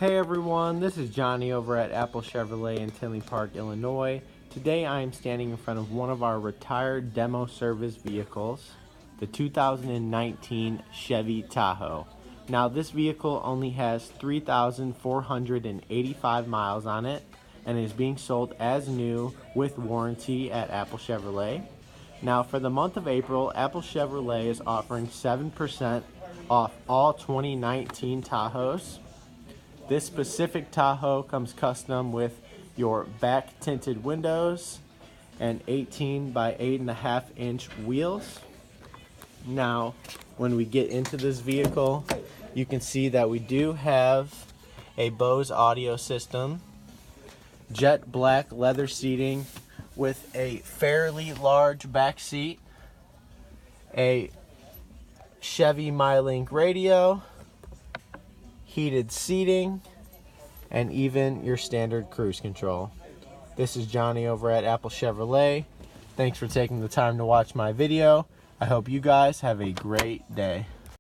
Hey everyone, this is Johnny over at Apple Chevrolet in Tinley Park, Illinois. Today I am standing in front of one of our retired demo service vehicles, the 2019 Chevy Tahoe. Now this vehicle only has 3,485 miles on it and is being sold as new with warranty at Apple Chevrolet. Now for the month of April, Apple Chevrolet is offering 7% off all 2019 Tahoes. This specific Tahoe comes custom with your back tinted windows and 18 by 8.5 inch wheels. Now, when we get into this vehicle, you can see that we do have a Bose audio system, jet black leather seating with a fairly large back seat, a Chevy MyLink radio, heated seating, and even your standard cruise control. This is Johnny over at Apple Chevrolet. Thanks for taking the time to watch my video. I hope you guys have a great day.